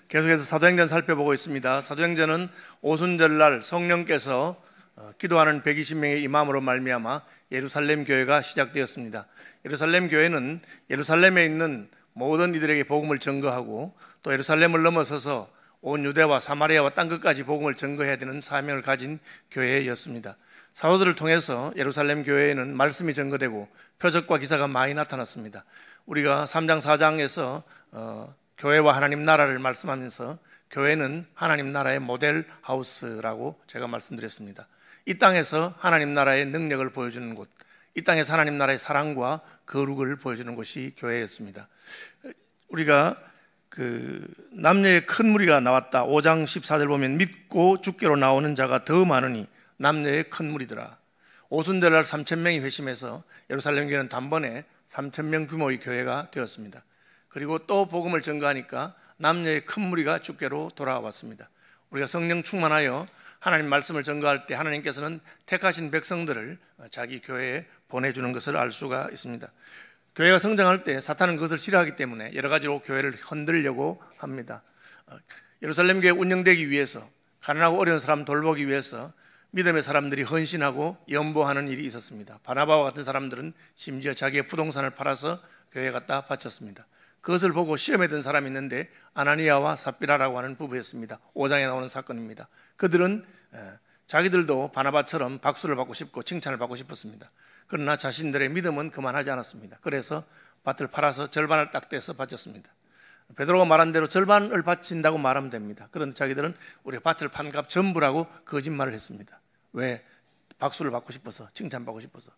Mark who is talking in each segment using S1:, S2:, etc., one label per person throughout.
S1: 계속해서 사도행전 살펴보고 있습니다. 사도행전은 오순절날 성령께서 기도하는 120명의 임함으로 말미암아 예루살렘 교회가 시작되었습니다. 예루살렘 교회는 예루살렘에 있는 모든 이들에게 복음을 전거하고 또 예루살렘을 넘어서서 온 유대와 사마리아와 땅끝까지 복음을 전거해야 되는 사명을 가진 교회였습니다. 사도들을 통해서 예루살렘 교회에는 말씀이 전거되고 표적과 기사가 많이 나타났습니다. 우리가 3장 4장에서 교회와 하나님 나라를 말씀하면서 교회는 하나님 나라의 모델 하우스라고 제가 말씀드렸습니다. 이 땅에서 하나님 나라의 능력을 보여주는 곳, 이 땅에서 하나님 나라의 사랑과 거룩을 보여주는 곳이 교회였습니다. 우리가 남녀의 큰 무리가 나왔다. 5장 14절 보면 믿고 주께로 나오는 자가 더 많으니 남녀의 큰 무리더라. 오순절날 3,000명이 회심해서 예루살렘 교회는 단번에 3,000명 규모의 교회가 되었습니다. 그리고 또 복음을 전거하니까 남녀의 큰 무리가 주께로 돌아왔습니다. 우리가 성령 충만하여 하나님 말씀을 전거할 때 하나님께서는 택하신 백성들을 자기 교회에 보내주는 것을 알 수가 있습니다. 교회가 성장할 때 사탄은 그것을 싫어하기 때문에 여러 가지로 교회를 흔들려고 합니다. 예루살렘 교회 운영되기 위해서, 가난하고 어려운 사람 돌보기 위해서 믿음의 사람들이 헌신하고 연보하는 일이 있었습니다. 바나바와 같은 사람들은 심지어 자기의 부동산을 팔아서 교회에 갖다 바쳤습니다. 그것을 보고 시험에 든 사람이 있는데 아나니아와 삽비라라고 하는 부부였습니다. 5장에 나오는 사건입니다. 그들은 자기들도 바나바처럼 박수를 받고 싶고 칭찬을 받고 싶었습니다. 그러나 자신들의 믿음은 그만하지 않았습니다. 그래서 밭을 팔아서 절반을 딱 떼서 바쳤습니다. 베드로가 말한 대로 절반을 바친다고 말하면 됩니다. 그런데 자기들은 우리가 밭을 판 값 전부라고 거짓말을 했습니다. 왜? 박수를 받고 싶어서, 칭찬받고 싶어서.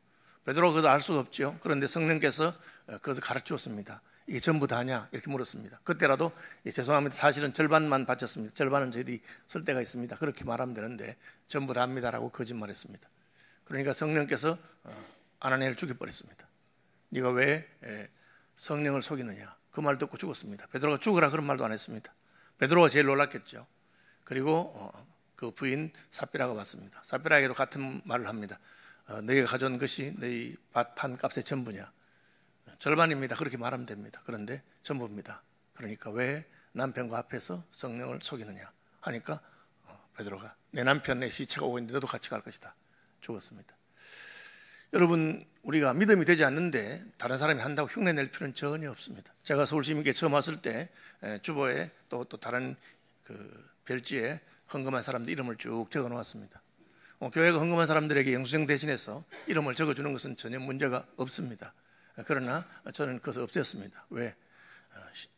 S1: 베드로가 그것을 알 수가 없죠. 그런데 성령께서 그것을 가르치었습니다. 이게 전부 다냐? 이렇게 물었습니다. 그때라도 죄송합니다. 사실은 절반만 바쳤습니다. 절반은 저희들이 쓸 데가 있습니다. 그렇게 말하면 되는데 전부 다입니다라고 거짓말했습니다. 그러니까 성령께서 아나니아를 죽여버렸습니다. 네가 왜 성령을 속이느냐? 그 말 듣고 죽었습니다. 베드로가 죽으라 그런 말도 안 했습니다. 베드로가 제일 놀랐겠죠. 그리고 그 부인 삽비라가 왔습니다. 삽비라에게도 같은 말을 합니다. 너희가 가져온 것이 너희 밭 판 값의 전부냐? 절반입니다. 그렇게 말하면 됩니다. 그런데 전부입니다. 그러니까 왜 남편과 앞에서 성령을 속이느냐 하니까 베드로가 내 남편 내 시체가 오고 있는데 너도 같이 갈 것이다. 죽었습니다. 여러분, 우리가 믿음이 되지 않는데 다른 사람이 한다고 흉내낼 필요는 전혀 없습니다. 제가 서울시민교회 처음 왔을 때 주보에 또 다른 별지에 헌금한 사람들 이름을 쭉 적어 놓았습니다. 교회가 헌금한 사람들에게 영수증 대신해서 이름을 적어주는 것은 전혀 문제가 없습니다. 그러나 저는 그것을 없앴습니다. 왜?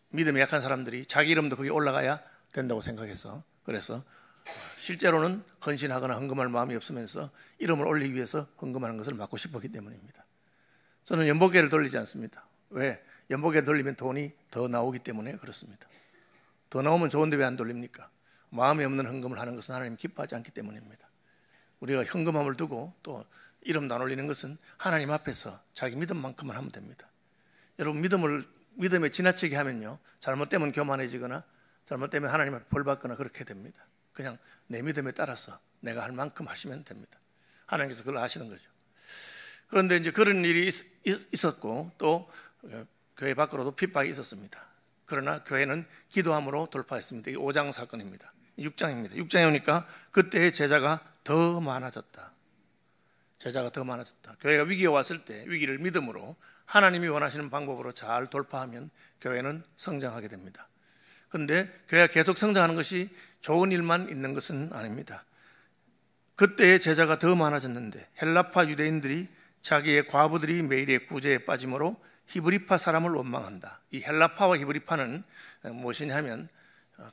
S1: 믿음이 약한 사람들이 자기 이름도 거기 올라가야 된다고 생각해서, 그래서 실제로는 헌신하거나 헌금할 마음이 없으면서 이름을 올리기 위해서 헌금하는 것을 막고 싶었기 때문입니다. 저는 연복계를 돌리지 않습니다. 왜? 연복계를 돌리면 돈이 더 나오기 때문에 그렇습니다. 더 나오면 좋은데 왜 안 돌립니까? 마음이 없는 헌금을 하는 것은 하나님 기뻐하지 않기 때문입니다. 우리가 헌금함을 두고 또 이름도 안 올리는 것은 하나님 앞에서 자기 믿음만큼만 하면 됩니다. 여러분, 믿음에 지나치게 하면요, 잘못되면 교만해지거나 잘못되면 하나님 앞에 벌 받거나 그렇게 됩니다. 그냥 내 믿음에 따라서 내가 할 만큼 하시면 됩니다. 하나님께서 그걸 아시는 거죠. 그런데 이제 그런 일이 있었고 또 교회 밖으로도 핍박이 있었습니다. 그러나 교회는 기도함으로 돌파했습니다. 이게 5장 사건입니다. 6장입니다. 6장에 오니까 그때의 제자가 더 많아졌다. 제자가 더 많아졌다. 교회가 위기에 왔을 때 위기를 믿음으로 하나님이 원하시는 방법으로 잘 돌파하면 교회는 성장하게 됩니다. 그런데 교회가 계속 성장하는 것이 좋은 일만 있는 것은 아닙니다. 그때의 제자가 더 많아졌는데 헬라파 유대인들이 자기의 과부들이 매일의 구제에 빠짐으로 히브리파 사람을 원망한다. 이 헬라파와 히브리파는 무엇이냐 하면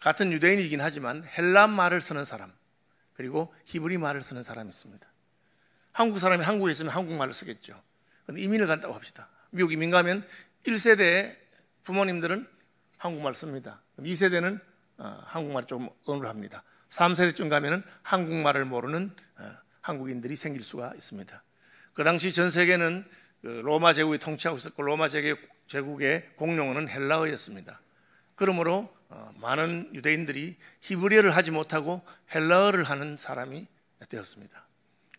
S1: 같은 유대인이긴 하지만 헬라 말을 쓰는 사람 그리고 히브리 말을 쓰는 사람이 있습니다. 한국 사람이 한국에 있으면 한국말을 쓰겠죠. 그런데 이민을 간다고 합시다. 미국 이민 가면 1세대 부모님들은 한국말 씁니다. 2세대는 한국말을 좀 어눌합니다. 3세대쯤 가면은 한국말을 모르는 한국인들이 생길 수가 있습니다. 그 당시 전 세계는 로마 제국이 통치하고 있었고 로마 제국의 공용어는 헬라어였습니다. 그러므로 많은 유대인들이 히브리어를 하지 못하고 헬라어를 하는 사람이 되었습니다.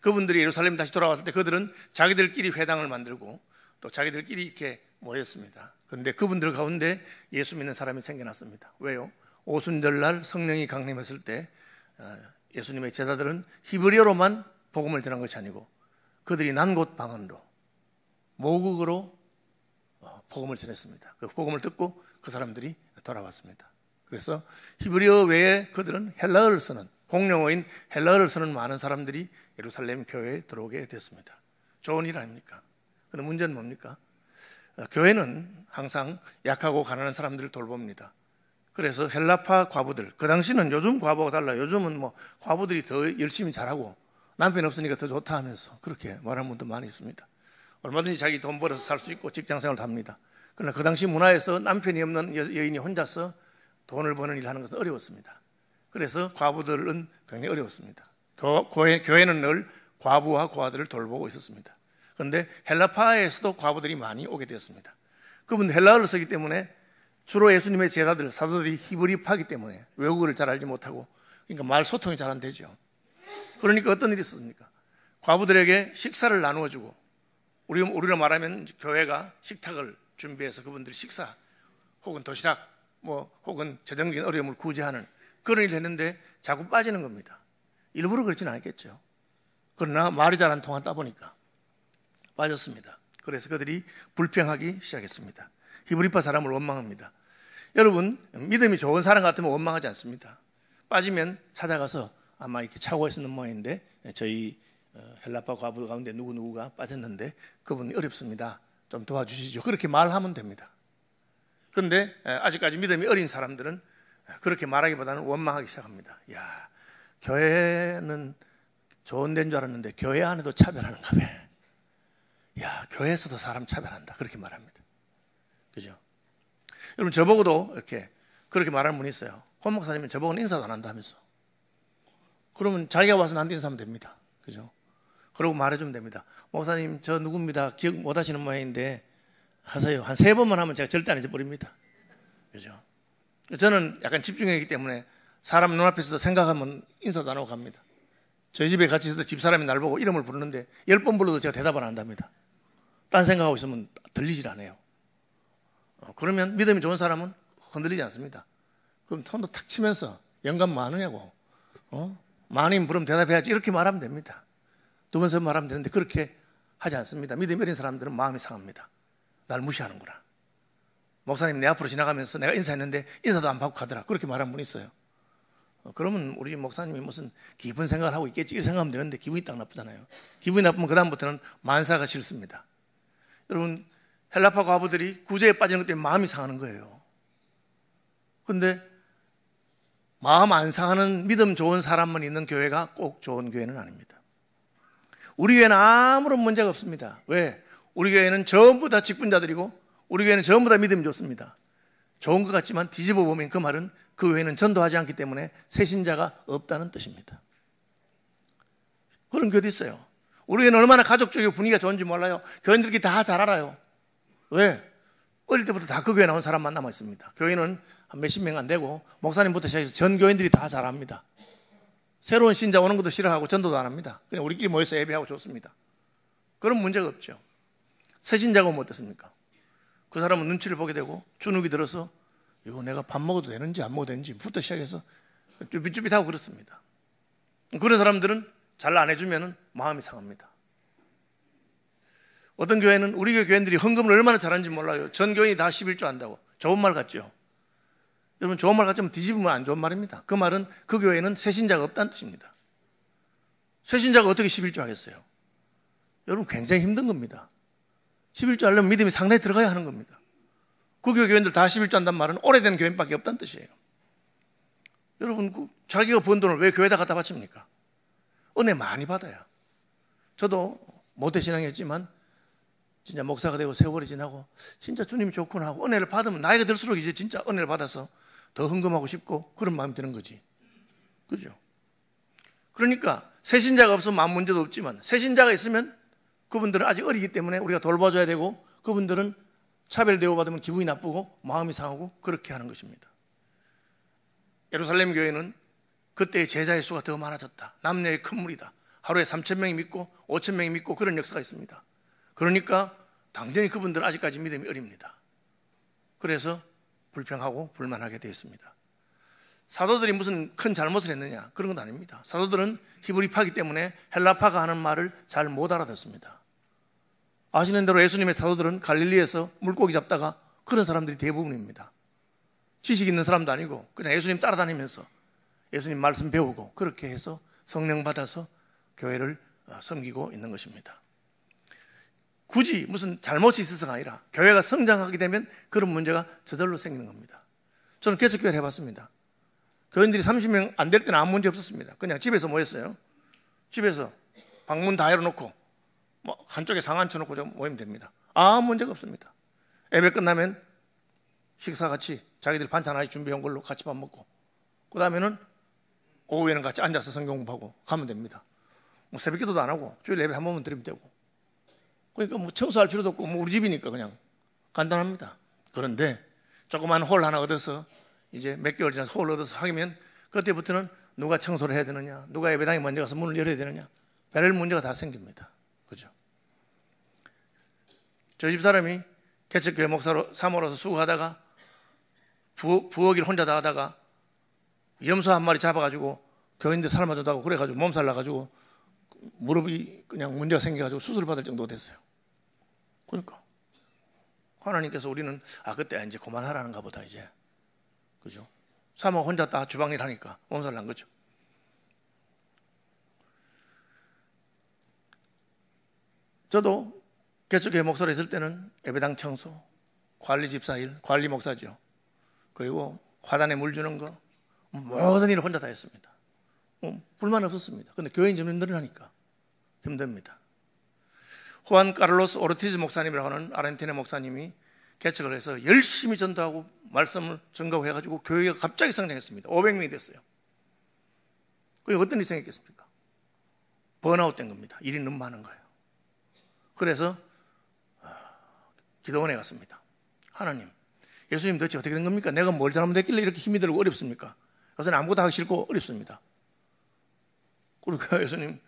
S1: 그분들이 예루살렘 다시 돌아왔을 때 그들은 자기들끼리 회당을 만들고 또 자기들끼리 이렇게 모였습니다. 그런데 그분들 가운데 예수 믿는 사람이 생겨났습니다. 왜요? 오순절날 성령이 강림했을 때 예수님의 제자들은 히브리어로만 복음을 전한 것이 아니고 그들이 난 곳 방언으로 모국어로 복음을 전했습니다. 그 복음을 듣고 그 사람들이 돌아왔습니다. 그래서 히브리어 외에 그들은 헬라어를 쓰는 공용어인 헬라어를 쓰는 많은 사람들이 예루살렘 교회에 들어오게 됐습니다. 좋은 일 아닙니까? 그런데 문제는 뭡니까? 교회는 항상 약하고 가난한 사람들을 돌봅니다. 그래서 헬라파 과부들, 그 당시는 요즘 과부가 달라요. 요즘은 뭐 과부들이 더 열심히 잘하고 남편 없으니까 더 좋다 하면서 그렇게 말하는 분도 많이 있습니다. 얼마든지 자기 돈 벌어서 살 수 있고 직장생활도 합니다. 그러나 그 당시 문화에서 남편이 없는 여인이 혼자서 돈을 버는 일을 하는 것은 어려웠습니다. 그래서 과부들은 굉장히 어려웠습니다. 교회는 늘 과부와 고아들을 돌보고 있었습니다. 그런데 헬라파에서도 과부들이 많이 오게 되었습니다. 그분 헬라어를 쓰기 때문에 주로 예수님의 제자들, 사도들이 히브리파이기 때문에 외국어를 잘 알지 못하고 그러니까 말 소통이 잘 안 되죠. 그러니까 어떤 일이 있었습니까? 과부들에게 식사를 나누어 주고 우리로 말하면 교회가 식탁을 준비해서 그분들이 식사 혹은 도시락 혹은 재정적인 어려움을 구제하는 그런 일을 했는데 자꾸 빠지는 겁니다. 일부러 그렇지는 않겠죠. 그러나 말이 잘 안 통하다 보니까 빠졌습니다. 그래서 그들이 불평하기 시작했습니다. 히브리파 사람을 원망합니다. 여러분, 믿음이 좋은 사람 같으면 원망하지 않습니다. 빠지면 찾아가서 아마 이렇게 차고에 있는 모양인데 저희 헬라파 과부 가운데 누구누구가 빠졌는데 그분이 어렵습니다. 좀 도와주시죠. 그렇게 말하면 됩니다. 그런데 아직까지 믿음이 어린 사람들은 그렇게 말하기보다는 원망하기 시작합니다. 야, 교회는 좋은 데인 줄 알았는데 교회 안에도 차별하는가 봐. 야, 교회에서도 사람 차별한다. 그렇게 말합니다. 그죠? 여러분, 저보고도 이렇게 그렇게 말하는 분이 있어요. 권 목사님은 저보고는 인사도 안 한다면서. 그러면 자기가 와서 나한테 인사하면 됩니다. 그죠? 그러고 말해주면 됩니다. 목사님, 저 누굽니다. 기억 못 하시는 모양인데 하세요. 한 3번만 하면 제가 절대 안 잊어버립니다. 그죠? 저는 약간 집중력이기 때문에 사람 눈앞에서도 생각하면 인사도 안 하고 갑니다. 저희 집에 같이 있어도 집사람이 날 보고 이름을 부르는데 10번 불러도 제가 대답을 안 한답니다. 딴 생각하고 있으면 들리질 않아요. 그러면 믿음이 좋은 사람은 흔들리지 않습니다. 그럼 손도 탁 치면서 영감 많으냐고, 많으면 부르면 대답해야지 이렇게 말하면 됩니다. 2번, 3번 말하면 되는데 그렇게 하지 않습니다. 믿음이 어린 사람들은 마음이 상합니다. 날 무시하는구나. 목사님 내 앞으로 지나가면서 내가 인사했는데 인사도 안 받고 가더라. 그렇게 말하는 분이 있어요. 그러면 우리 목사님이 무슨 깊은 생각을 하고 있겠지 이렇게 생각하면 되는데 기분이 딱 나쁘잖아요. 기분이 나쁘면 그 다음부터는 만사가 싫습니다. 여러분, 헬라파 과부들이 구제에 빠지는 것 때문에 마음이 상하는 거예요. 그런데 마음 안 상하는 믿음 좋은 사람만 있는 교회가 꼭 좋은 교회는 아닙니다. 우리 교회는 아무런 문제가 없습니다. 왜? 우리 교회는 전부 다 직분자들이고 우리 교회는 전부 다 믿음이 좋습니다. 좋은 것 같지만 뒤집어 보면 그 말은 그 교회는 전도하지 않기 때문에 새신자가 없다는 뜻입니다. 그런 교회도 있어요. 우리 교회는 얼마나 가족적이고 분위기가 좋은지 몰라요. 교인들끼리 다 잘 알아요. 왜? 어릴 때부터 다 그 교회 나온 사람만 남아 있습니다. 교회는 한 몇십 명 안 되고 목사님부터 시작해서 전 교인들이 다 잘 압니다. 새로운 신자 오는 것도 싫어하고 전도도 안 합니다. 그냥 우리끼리 모여서 예배하고 좋습니다. 그런 문제가 없죠. 새 신자가 오면 어떻습니까? 그 사람은 눈치를 보게 되고 주눅이 들어서 이거 내가 밥 먹어도 되는지 안 먹어도 되는지부터 시작해서 쭈삣쭈삣하고 그렇습니다. 그런 사람들은 잘 안 해주면 마음이 상합니다. 어떤 교회는 우리 교회 교인들이 헌금을 얼마나 잘하는지 몰라요. 전 교인이 다 11조 한다고. 좋은 말 같죠? 여러분, 좋은 말 같지만 뒤집으면 안 좋은 말입니다. 그 말은 그 교회는 새신자가 없다는 뜻입니다. 새신자가 어떻게 11조 하겠어요? 여러분, 굉장히 힘든 겁니다. 11조 하려면 믿음이 상당히 들어가야 하는 겁니다. 그 교회 교인들 다 11조 한단 말은 오래된 교인밖에 없다는 뜻이에요. 여러분, 자기가 번 돈을 왜 교회에다 갖다 바칩니까? 은혜 많이 받아요. 저도 모태신앙이었지만 진짜 목사가 되고 세월이 지나고 진짜 주님이 좋구나 하고 은혜를 받으면 나이가 들수록 이제 진짜 은혜를 받아서 더 헌금하고 싶고 그런 마음이 드는 거지. 그죠? 그러니까 새신자가 없으면 아무 문제도 없지만 새신자가 있으면 그분들은 아직 어리기 때문에 우리가 돌봐줘야 되고 그분들은 차별 대우받으면 기분이 나쁘고 마음이 상하고 그렇게 하는 것입니다. 예루살렘 교회는 그때의 제자의 수가 더 많아졌다. 남녀의 큰 무리다. 하루에 3,000명이 믿고 5,000명이 믿고 그런 역사가 있습니다. 그러니까 당연히 그분들은 아직까지 믿음이 어립니다. 그래서 불평하고 불만하게 되었습니다. 사도들이 무슨 큰 잘못을 했느냐? 그런 건 아닙니다. 사도들은 히브리파이기 때문에 헬라파가 하는 말을 잘 못 알아듣습니다. 아시는 대로 예수님의 사도들은 갈릴리에서 물고기 잡다가 그런 사람들이 대부분입니다. 지식 있는 사람도 아니고 그냥 예수님 따라다니면서 예수님 말씀 배우고 그렇게 해서 성령 받아서 교회를 섬기고 있는 것입니다. 굳이 무슨 잘못이 있어서가 아니라 교회가 성장하게 되면 그런 문제가 저절로 생기는 겁니다. 저는 개척교회를 해봤습니다. 교인들이 30명 안 될 때는 아무 문제 없었습니다. 그냥 집에서 모였어요. 집에서 방문 다 열어놓고 뭐 한쪽에 상 앉혀놓고 좀 모이면 됩니다. 아무 문제가 없습니다. 예배 끝나면 식사 같이 자기들 반찬 하나 준비한 걸로 같이 밥 먹고 그 다음에는 오후에는 같이 앉아서 성경 공부하고 가면 됩니다. 뭐 새벽 기도도 안 하고 주일 예배 한 번만 드리면 되고 그러니까 뭐 청소할 필요도 없고 뭐 우리 집이니까 그냥 간단합니다. 그런데 조그만 홀 하나 얻어서 이제 몇 개월 지나서 홀 얻어서 하면 그때부터는 누가 청소를 해야 되느냐, 누가 예배당에 먼저 가서 문을 열어야 되느냐, 별의 문제가 다 생깁니다. 그죠? 저희 집 사람이 개척교회 목사로 사모로서 수고하다가 부엌일 혼자 다 하다가 염소 한 마리 잡아가지고 교인들 삶아줘도 하고 그래가지고 몸살 나가지고 무릎이 그냥 문제가 생겨가지고 수술을 받을 정도가 됐어요. 그러니까 하나님께서 우리는 그때 이제 그만하라는가 보다 이제. 그죠? 사모 혼자 다 주방일 하니까 몸살 난 거죠. 저도 개척교회 목사로 있을 때는 예배당 청소, 관리 집사일, 관리 목사죠. 그리고 화단에 물 주는 거 모든 일을 혼자 다 했습니다. 불만 없었습니다. 근데 교회인 좀 늘어나니까 힘듭니다. 후안 카를로스 오르티즈 목사님이라고 하는 아르헨티나 목사님이 개척을 해서 열심히 전도하고 말씀을 전가하고 해가지고 교회가 갑자기 성장했습니다. 500명이 됐어요. 그게 어떤 일이 생겼겠습니까? 번아웃 된 겁니다. 일이 너무 많은 거예요. 그래서 기도원에 갔습니다. 하나님, 예수님 도대체 어떻게 된 겁니까? 내가 뭘 잘못했길래 이렇게 힘이 들고 어렵습니까? 요새는 아무것도 하기 싫고 어렵습니다. 그러니까 예수님,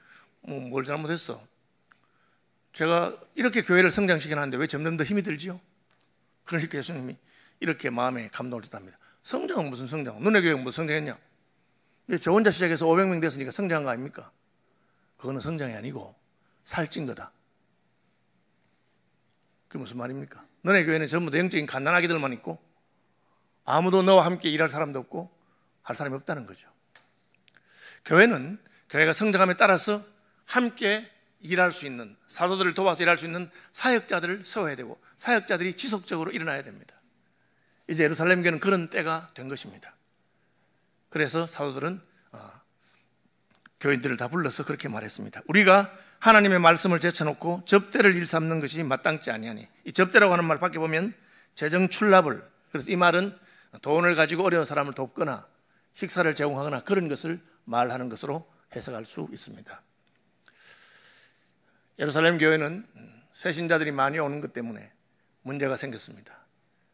S1: 뭘 잘못했어? 제가 이렇게 교회를 성장시켜놨는데 왜 점점 더 힘이 들지요? 그러니까 예수님이 이렇게 마음에 감동을 줬답니다. 성장은 무슨 성장? 너네 교회가 무슨 성장했냐? 저 혼자 시작해서 500명 됐으니까 성장한 거 아닙니까? 그거는 성장이 아니고 살찐 거다. 그게 무슨 말입니까? 너네 교회는 전부 다 영적인 갓난아기들만 있고 아무도 너와 함께 일할 사람도 없고 할 사람이 없다는 거죠. 교회는 교회가 성장함에 따라서 함께 일할 수 있는, 사도들을 도와서 일할 수 있는 사역자들을 세워야 되고 사역자들이 지속적으로 일어나야 됩니다. 이제 예루살렘 교회는 그런 때가 된 것입니다. 그래서 사도들은 교인들을 다 불러서 그렇게 말했습니다. 우리가 하나님의 말씀을 제쳐놓고 접대를 일삼는 것이 마땅치 아니하니, 이 접대라고 하는 말 밖에 보면 재정출납을, 그래서 이 말은 돈을 가지고 어려운 사람을 돕거나 식사를 제공하거나 그런 것을 말하는 것으로 해석할 수 있습니다. 예루살렘 교회는 새신자들이 많이 오는 것 때문에 문제가 생겼습니다.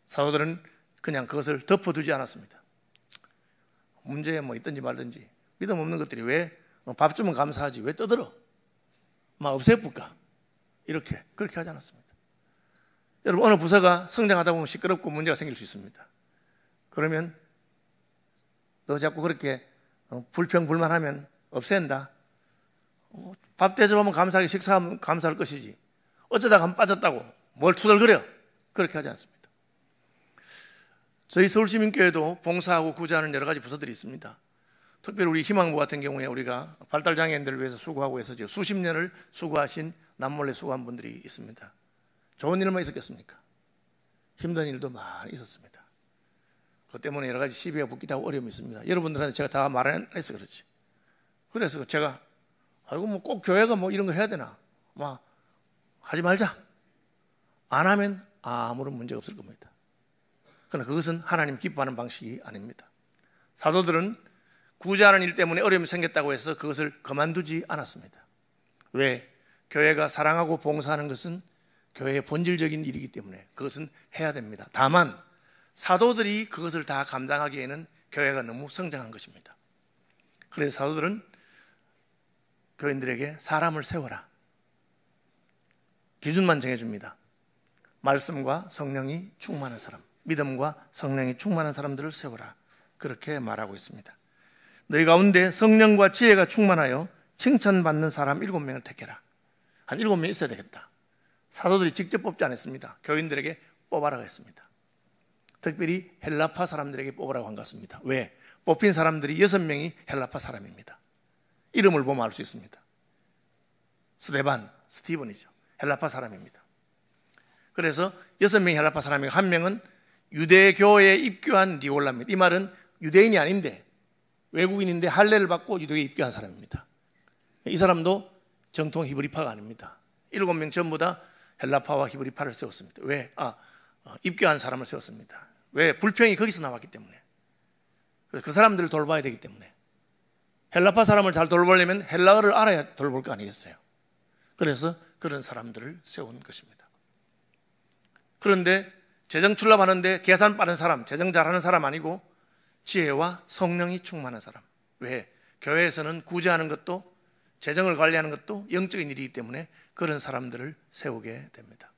S1: 사도들은 그냥 그것을 덮어두지 않았습니다. 문제에 뭐 있든지 말든지 믿음 없는 것들이 왜 밥 주면 감사하지 왜 떠들어? 막 없애볼까? 그렇게 하지 않았습니다. 여러분, 어느 부서가 성장하다 보면 시끄럽고 문제가 생길 수 있습니다. 그러면 너 자꾸 그렇게 불평불만하면 없앤다. 밥 대접하면 감사하게, 식사하면 감사할 것이지 어쩌다가 한 빠졌다고 뭘 투덜거려? 그렇게 하지 않습니다. 저희 서울시민교회도 봉사하고 구제하는 여러 가지 부서들이 있습니다. 특별히 우리 희망부 같은 경우에 우리가 발달장애인들을 위해서 수고하고 해서 수십 년을 수고하신, 남몰래 수고한 분들이 있습니다. 좋은 일만 있었겠습니까? 힘든 일도 많이 있었습니다. 그것 때문에 여러 가지 시비가 붙기도 하고 어려움이 있습니다. 여러분들한테 제가 다 말 안 해서 그렇지. 그래서 제가 뭐 꼭 교회가 뭐 이런 거 해야 되나? 하지 말자. 안 하면 아무런 문제가 없을 겁니다. 그러나 그것은 하나님 기뻐하는 방식이 아닙니다. 사도들은 구제하는 일 때문에 어려움이 생겼다고 해서 그것을 그만두지 않았습니다. 왜? 교회가 사랑하고 봉사하는 것은 교회의 본질적인 일이기 때문에 그것은 해야 됩니다. 다만 사도들이 그것을 다 감당하기에는 교회가 너무 성장한 것입니다. 그래서 사도들은 교인들에게 사람을 세워라, 기준만 정해줍니다. 말씀과 성령이 충만한 사람, 믿음과 성령이 충만한 사람들을 세워라. 그렇게 말하고 있습니다. 너희 가운데 성령과 지혜가 충만하여 칭찬받는 사람 7명을 택해라. 한 7명 있어야 되겠다. 사도들이 직접 뽑지 않았습니다. 교인들에게 뽑아라고 했습니다. 특별히 헬라파 사람들에게 뽑으라고 한 것 같습니다. 왜? 뽑힌 사람들이 6명이 헬라파 사람입니다. 이름을 보면 알 수 있습니다. 스티븐이죠. 헬라파 사람입니다. 그래서 6명이 헬라파 사람이고 1명은 유대교에 입교한 니골라입니다. 이 말은 유대인이 아닌데 외국인인데 할례를 받고 유대교에 입교한 사람입니다. 이 사람도 정통 히브리파가 아닙니다. 7명 전부 다 헬라파와 히브리파를 세웠습니다. 왜? 입교한 사람을 세웠습니다. 왜? 불평이 거기서 나왔기 때문에. 그 사람들을 돌봐야 되기 때문에. 헬라파 사람을 잘 돌보려면 헬라어를 알아야 돌볼 거 아니겠어요? 그래서 그런 사람들을 세운 것입니다. 그런데 재정 출납하는데 계산 빠른 사람, 재정 잘하는 사람 아니고 지혜와 성령이 충만한 사람. 왜? 교회에서는 구제하는 것도 재정을 관리하는 것도 영적인 일이기 때문에 그런 사람들을 세우게 됩니다.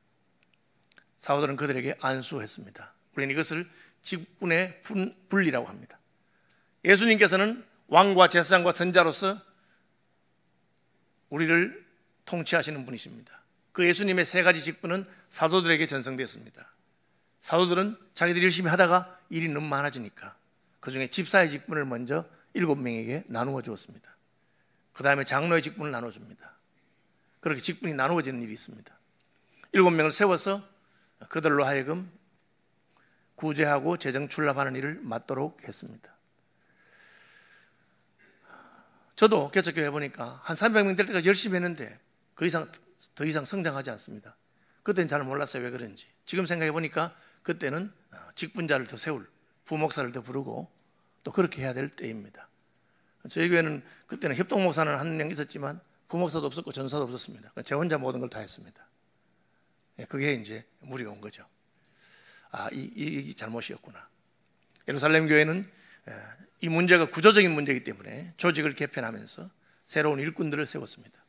S1: 사도들은 그들에게 안수했습니다. 우리는 이것을 직분의 분리라고 합니다. 예수님께서는 왕과 제사장과 선자로서 우리를 통치하시는 분이십니다. 그 예수님의 3가지 직분은 사도들에게 전성됐습니다. 사도들은 자기들이 열심히 하다가 일이 너무 많아지니까 그 중에 집사의 직분을 먼저 7명에게 나누어 주었습니다. 그 다음에 장로의 직분을 나눠줍니다. 그렇게 직분이 나누어지는 일이 있습니다. 7명을 세워서 그들로 하여금 구제하고 재정 출납하는 일을 맡도록 했습니다. 저도 개척교회 보니까 한 300명 될 때까지 열심히 했는데 더 이상 성장하지 않습니다. 그때는 잘 몰랐어요. 왜 그런지. 지금 생각해 보니까 그때는 직분자를 더 세울, 부목사를 더 부르고 또 그렇게 해야 될 때입니다. 저희 교회는 그때는 협동목사는 1명 있었지만 부목사도 없었고 전사도 없었습니다. 제 혼자 모든 걸 다 했습니다. 그게 이제 무리가 온 거죠. 이 잘못이었구나. 예루살렘 교회는 이 문제가 구조적인 문제이기 때문에 조직을 개편하면서 새로운 일꾼들을 세웠습니다.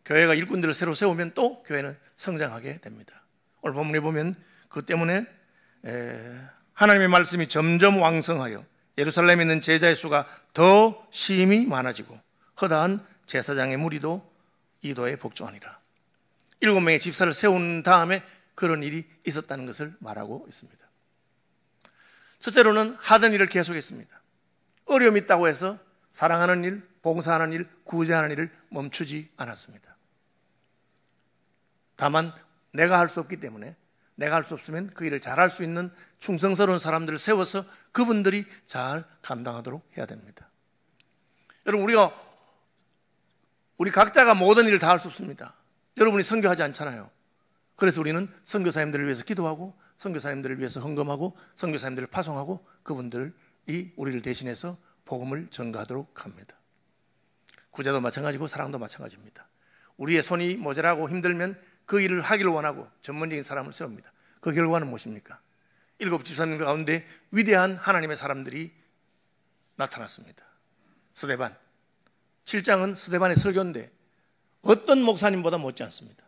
S1: 교회가 일꾼들을 새로 세우면 또 교회는 성장하게 됩니다. 오늘 본문에 보면 그 때문에 하나님의 말씀이 점점 왕성하여 예루살렘에 있는 제자의 수가 더 심히 많아지고 허다한 제사장의 무리도 이도에 복종하니라. 7명의 집사를 세운 다음에 그런 일이 있었다는 것을 말하고 있습니다. 첫째로는 하던 일을 계속했습니다. 어려움이 있다고 해서 사랑하는 일, 봉사하는 일, 구제하는 일을 멈추지 않았습니다. 다만 내가 할 수 없기 때문에 내가 할 수 없으면 그 일을 잘할 수 있는 충성스러운 사람들을 세워서 그분들이 잘 감당하도록 해야 됩니다. 여러분, 우리 각자가 모든 일을 다 할 수 없습니다. 여러분이 선교하지 않잖아요. 그래서 우리는 선교사님들을 위해서 기도하고 선교사님들을 위해서 헌금하고 선교사님들을 파송하고 그분들이 우리를 대신해서 복음을 전가하도록 합니다. 구제도 마찬가지고 사랑도 마찬가지입니다. 우리의 손이 모자라고 힘들면 그 일을 하기를 원하고 전문적인 사람을 세웁니다. 그 결과는 무엇입니까? 7 집사님 가운데 위대한 하나님의 사람들이 나타났습니다. 스데반. 7장은 스데반의 설교인데 어떤 목사님보다 못지 않습니다.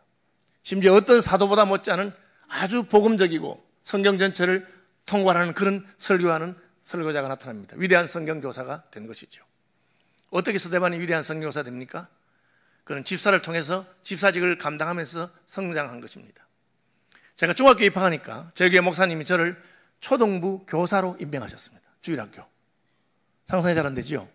S1: 심지어 어떤 사도보다 못지않은 아주 복음적이고 성경 전체를 통괄하는 그런 설교하는 설교자가 나타납니다. 위대한 성경교사가 된 것이죠. 어떻게 스데반이 위대한 성경교사 됩니까? 그는 집사를 통해서 집사직을 감당하면서 성장한 것입니다. 제가 중학교 입학하니까 저희 교회 목사님이 저를 초등부 교사로 임명하셨습니다. 주일학교. 상상이 잘 안 되지요?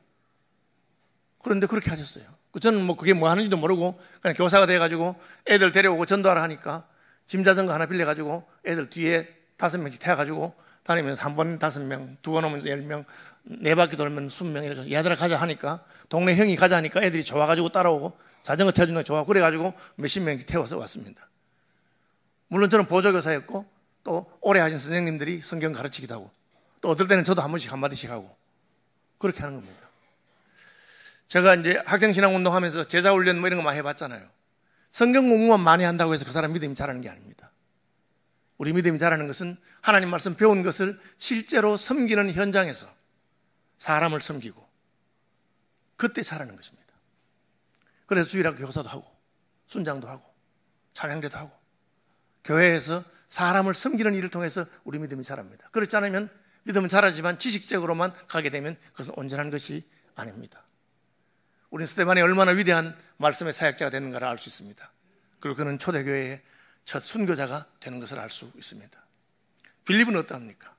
S1: 그런데 그렇게 하셨어요. 저는 그게 뭐 하는지도 모르고 그냥 교사가 돼가지고 애들 데려오고 전도하라 하니까 짐 자전거 하나 빌려가지고 애들 뒤에 5명씩 태워가지고 다니면서 한 번 5명, 2번 오면 10명, 4바퀴 돌면 20명 이렇게 얘들아 가자 하니까 동네 형이 가자 하니까 애들이 좋아가지고 따라오고 자전거 태워주는 거 좋아하고 그래가지고 몇십 명씩 태워서 왔습니다. 물론 저는 보조교사였고 또 오래 하신 선생님들이 성경 가르치기도 하고 또 어떨 때는 저도 한 번씩 한마디씩 하고 그렇게 하는 겁니다. 제가 이제 학생신앙운동 하면서 제자훈련 이런 거 많이 해봤잖아요. 성경 공부만 많이 한다고 해서 그 사람 믿음이 자라는 게 아닙니다. 우리 믿음이 자라는 것은 하나님 말씀 배운 것을 실제로 섬기는 현장에서 사람을 섬기고 그때 자라는 것입니다. 그래서 주일학교 교사도 하고 순장도 하고 찬양대도 하고 교회에서 사람을 섬기는 일을 통해서 우리 믿음이 자랍니다. 그렇지 않으면 믿음은 잘하지만 지식적으로만 가게 되면 그것은 온전한 것이 아닙니다. 우리는 스데반이 얼마나 위대한 말씀의 사역자가 되는가를 알 수 있습니다. 그리고 그는 초대교회의 첫 순교자가 되는 것을 알 수 있습니다. 빌립은 어떠합니까?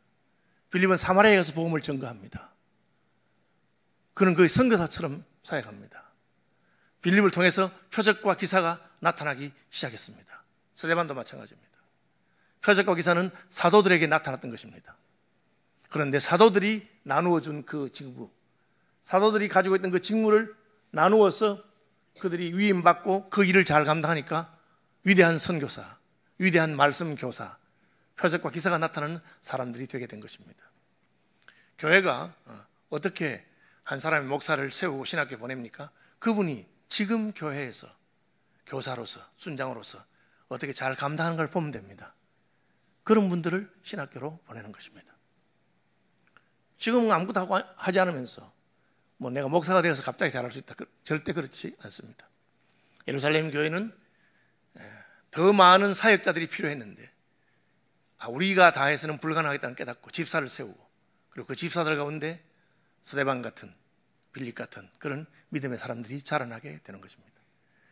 S1: 빌립은 사마리아에 가서 복음을 전거합니다. 그는 그 선교사처럼 사역합니다. 빌립을 통해서 표적과 기사가 나타나기 시작했습니다. 스데반도 마찬가지입니다. 표적과 기사는 사도들에게 나타났던 것입니다. 그런데 사도들이 나누어 준 그 직무, 사도들이 가지고 있던 그 직무를 나누어서 그들이 위임받고 그 일을 잘 감당하니까 위대한 선교사, 위대한 말씀 교사, 표적과 기사가 나타나는 사람들이 되게 된 것입니다. 교회가 어떻게 한 사람의 목사를 세우고 신학교에 보냅니까? 그분이 지금 교회에서 교사로서, 순장으로서 어떻게 잘 감당하는 걸 보면 됩니다. 그런 분들을 신학교로 보내는 것입니다. 지금은 아무것도 하지 않으면서 뭐 내가 목사가 되어서 갑자기 잘할 수 있다, 절대 그렇지 않습니다. 예루살렘 교회는 더 많은 사역자들이 필요했는데 우리가 다 해서는 불가능하겠다는 깨닫고 집사를 세우고, 그리고 그 집사들 가운데 스데반 같은, 빌립 같은 그런 믿음의 사람들이 자라나게 되는 것입니다.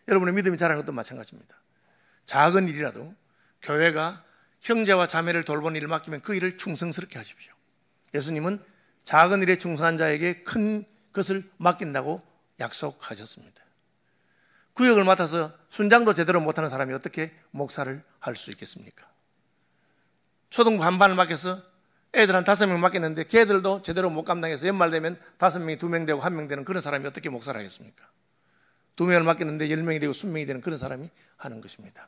S1: 여러분의 믿음이 자라는 것도 마찬가지입니다. 작은 일이라도 교회가 형제와 자매를 돌보는 일을 맡기면 그 일을 충성스럽게 하십시오. 예수님은 작은 일에 충성한 자에게 큰 것을 맡긴다고 약속하셨습니다. 구역을 맡아서 순장도 제대로 못하는 사람이 어떻게 목사를 할 수 있겠습니까? 초등부 반반을 맡겨서 애들 한 5명 맡겼는데 걔들도 제대로 못 감당해서 연말 되면 5명이 2명 되고 1명 되는 그런 사람이 어떻게 목사를 하겠습니까? 2명을 맡겼는데 10명이 되고 20명이 되는 그런 사람이 하는 것입니다.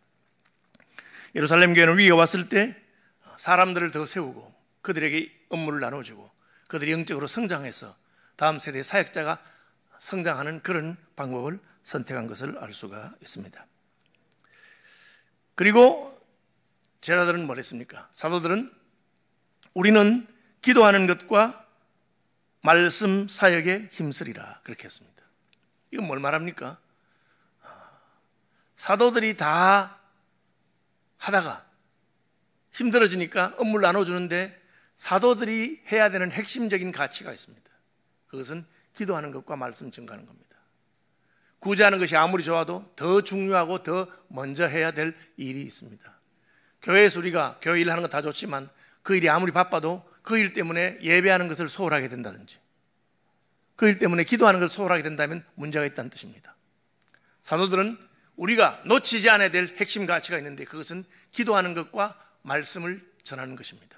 S1: 예루살렘 교회는 위기가 왔을 때 사람들을 더 세우고 그들에게 업무를 나눠주고 그들이 영적으로 성장해서 다음 세대의 사역자가 성장하는 그런 방법을 선택한 것을 알 수가 있습니다. 그리고 제자들은 뭘 했습니까? 사도들은 우리는 기도하는 것과 말씀 사역에 힘쓰리라 그렇게 했습니다. 이건 뭘 말합니까? 사도들이 다 하다가 힘들어지니까 업무를 나눠주는데 사도들이 해야 되는 핵심적인 가치가 있습니다. 그것은 기도하는 것과 말씀 증거하는 겁니다. 구제하는 것이 아무리 좋아도 더 중요하고 더 먼저 해야 될 일이 있습니다. 교회에서 우리가 교회 일 하는 거 다 좋지만 그 일이 아무리 바빠도 그 일 때문에 예배하는 것을 소홀하게 된다든지 그 일 때문에 기도하는 것을 소홀하게 된다면 문제가 있다는 뜻입니다. 사도들은 우리가 놓치지 않아야 될 핵심 가치가 있는데 그것은 기도하는 것과 말씀을 전하는 것입니다.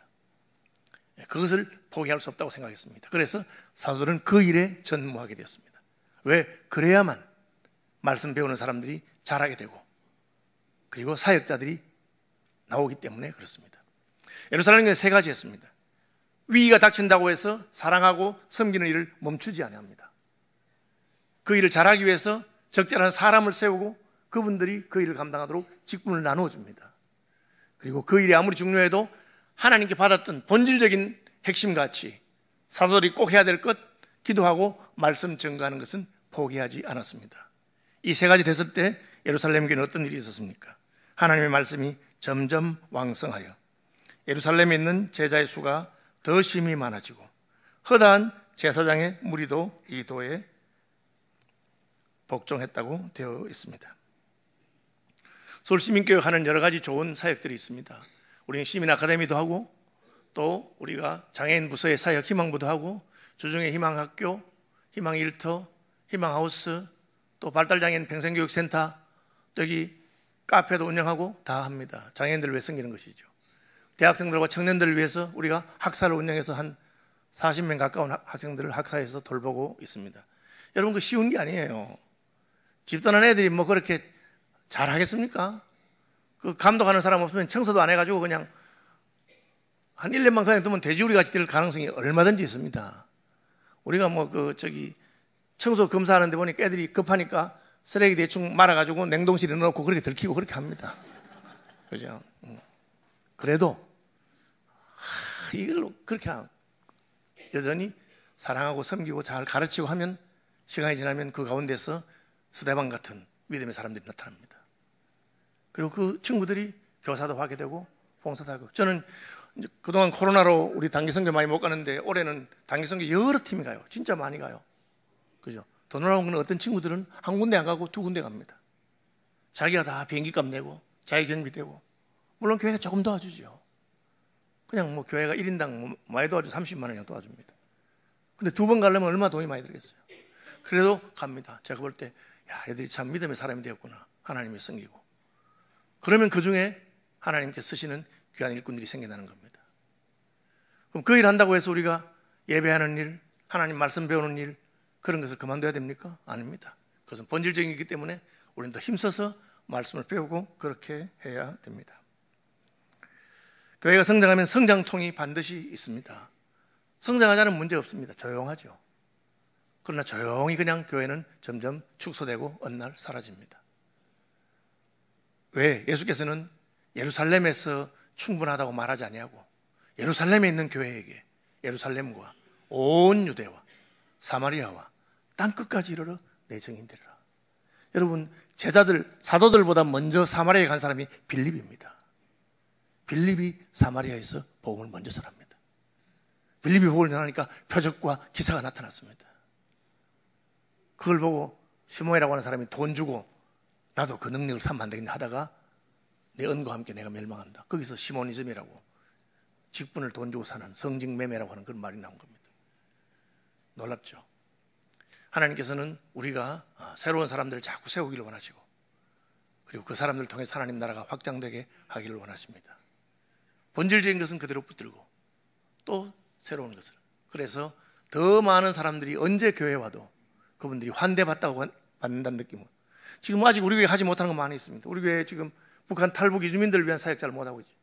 S1: 그것을 포기할 수 없다고 생각했습니다. 그래서 사도들은 그 일에 전무하게 되었습니다. 왜? 그래야만 말씀 배우는 사람들이 잘하게 되고 그리고 사역자들이 나오기 때문에 그렇습니다. 예루살렘에 3가지 했습니다. 위기가 닥친다고 해서 사랑하고 섬기는 일을 멈추지 아니합니다. 그 일을 잘하기 위해서 적절한 사람을 세우고 그분들이 그 일을 감당하도록 직분을 나누어 줍니다. 그리고 그 일이 아무리 중요해도 하나님께 받았던 본질적인 핵심 가치, 사도들이 꼭 해야 될 것, 기도하고 말씀 증거하는 것은 포기하지 않았습니다. 이 3가지 됐을 때 예루살렘 교회는 어떤 일이 있었습니까? 하나님의 말씀이 점점 왕성하여 예루살렘에 있는 제자의 수가 더 심히 많아지고 허다한 제사장의 무리도 이 도에 복종했다고 되어 있습니다. 서울시민교육 하는 여러 가지 좋은 사역들이 있습니다. 우리는 시민 아카데미도 하고 또 우리가 장애인 부서의 사역 희망부도 하고 주중에 희망학교, 희망일터, 희망하우스 또 발달장애인 평생교육센터 또 여기 카페도 운영하고 다 합니다. 장애인들을 위해 섬기는 것이죠. 대학생들과 청년들을 위해서 우리가 학사를 운영해서 한 40명 가까운 학생들을 학사에서 돌보고 있습니다. 여러분 그 쉬운 게 아니에요. 집도난 애들이 뭐 그렇게 잘하겠습니까? 그 감독하는 사람 없으면 청소도 안 해가지고 그냥 한 1년만 그냥 두면 돼지우리 같이 될 가능성이 얼마든지 있습니다. 우리가 뭐 청소 검사하는데 보니까 애들이 급하니까 쓰레기 대충 말아가지고 냉동실에 넣어놓고 그렇게 들키고 그렇게 합니다. 그죠? 그래도 이걸로 그렇게 여전히 사랑하고 섬기고 잘 가르치고 하면 시간이 지나면 그 가운데서 스데반 같은 믿음의 사람들이 나타납니다. 그리고 그 친구들이 교사도 하게 되고 봉사도 하고 저는 이제 그동안 코로나로 우리 단기 선교 많이 못 가는데 올해는 단기 선교 여러 팀이 가요. 진짜 많이 가요. 그죠? 더 놀라운 건 어떤 친구들은 한 군데 안 가고 두 군데 갑니다. 자기가 다 비행기값 내고 자기 경비 되고, 물론 교회가 조금 도와주죠. 그냥 뭐 교회가 1인당 많이 도와줘 30만 원 그냥 도와줍니다. 근데 두 번 가려면 얼마나 돈이 많이 들겠어요. 그래도 갑니다. 제가 볼 때 야, 애들이 참 믿음의 사람이 되었구나. 하나님이 섬기고. 그러면 그 중에 하나님께 쓰시는 귀한 일꾼들이 생겨나는 겁니다. 그럼 그 일 한다고 해서 우리가 예배하는 일, 하나님 말씀 배우는 일, 그런 것을 그만둬야 됩니까? 아닙니다. 그것은 본질적이기 때문에 우리는 더 힘써서 말씀을 배우고 그렇게 해야 됩니다. 교회가 성장하면 성장통이 반드시 있습니다. 성장하자는 문제 없습니다. 조용하죠. 그러나 조용히 그냥 교회는 점점 축소되고 어느 날 사라집니다. 왜? 예수께서는 예루살렘에서 충분하다고 말하지 아니하고 예루살렘에 있는 교회에게 예루살렘과 온 유대와 사마리아와 땅끝까지 이르러 내 증인되리라. 여러분, 제자들, 사도들보다 먼저 사마리아에 간 사람이 빌립입니다. 빌립이 사마리아에서 복음을 먼저 전합니다. 빌립이 복음을 전하니까 표적과 기사가 나타났습니다. 그걸 보고 시몬이라고 하는 사람이 돈 주고 나도 그 능력을 삼으면 안 되겠냐 하다가 내恩과 함께 내가 멸망한다. 거기서 시모니즘이라고 직분을 돈 주고 사는 성직매매라고 하는 그런 말이 나온 겁니다. 놀랍죠? 하나님께서는 우리가 새로운 사람들을 자꾸 세우기를 원하시고, 그리고 그 사람들을 통해 하나님 나라가 확장되게 하기를 원하십니다. 본질적인 것은 그대로 붙들고 또 새로운 것을, 그래서 더 많은 사람들이 언제 교회에 와도 그분들이 환대받다고 받는다는 느낌은, 지금 아직 우리 교회 하지 못하는 거 많이 있습니다. 우리 교회 지금 북한 탈북 이주민들을 위한 사역 잘 못하고 있죠.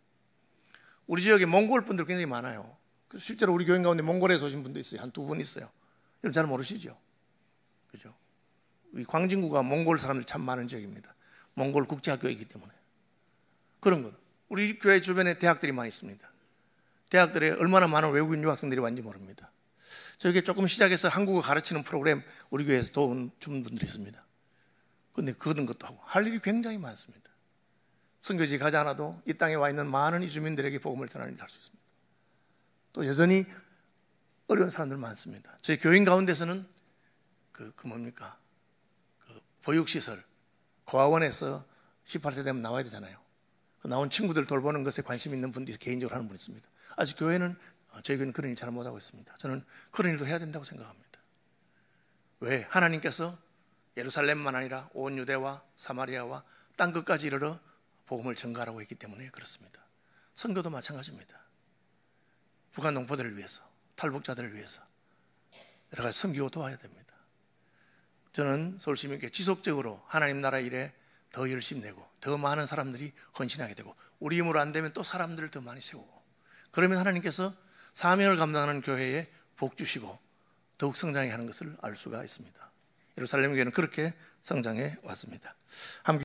S1: 우리 지역에 몽골 분들 굉장히 많아요. 실제로 우리 교회 가운데 몽골에서 오신 분도 있어요. 한 두 분 있어요. 이걸 잘 모르시죠? 그죠? 이 광진구가 몽골 사람들이 참 많은 지역입니다. 몽골 국제학교이기 때문에. 그런 것. 우리 교회 주변에 대학들이 많이 있습니다. 대학들에 얼마나 많은 외국인 유학생들이 왔는지 모릅니다. 저에게 조금 시작해서 한국어 가르치는 프로그램 우리 교회에서 도움 준 분들이 있습니다. 그런데 그런 것도 하고 할 일이 굉장히 많습니다. 선교지 가지 않아도 이 땅에 와 있는 많은 이주민들에게 복음을 전하는 일을 할 수 있습니다. 또 여전히 어려운 사람들 많습니다. 저희 교인 가운데서는 그 보육시설, 고아원에서 18세 되면 나와야 되잖아요. 그 나온 친구들 돌보는 것에 관심 있는 분들이 개인적으로 하는 분이 있습니다. 아직 교회는, 저희 교회는 그런 일 잘 못하고 있습니다. 저는 그런 일도 해야 된다고 생각합니다. 왜? 하나님께서 예루살렘만 아니라 온 유대와 사마리아와 땅끝까지 이르러 복음을 전가하라고 했기 때문에 그렇습니다. 선교도 마찬가지입니다. 북한 농포들을 위해서, 탈북자들을 위해서 여러 가지 섬기고 도와야 됩니다. 저는 서울시민께 지속적으로 하나님 나라 일에 더 열심히 내고 더 많은 사람들이 헌신하게 되고, 우리 힘으로 안 되면 또 사람들을 더 많이 세우고, 그러면 하나님께서 사명을 감당하는 교회에 복 주시고 더욱 성장해 하는 것을 알 수가 있습니다. 예루살렘 교회는 그렇게 성장해 왔습니다. 함께